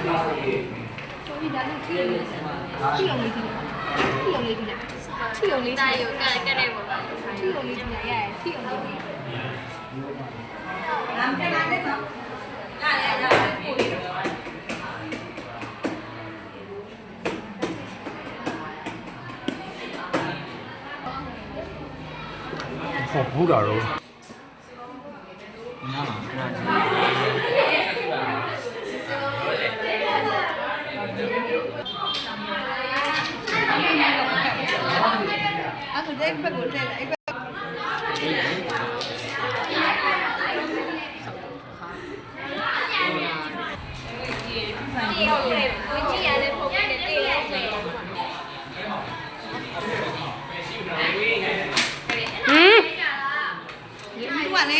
ဒီဒါနဲ့ထိရုံလေးထိတာရုံကကတဲ့ပေါ်ပါထိရုံလေးထိရရတယ်ထိရုံလေးလမ်းပြန်လာတဲ့နော်ရတယ်ပို့ပြီးတော့好补点肉。啊，对，这不够这个，完嘞。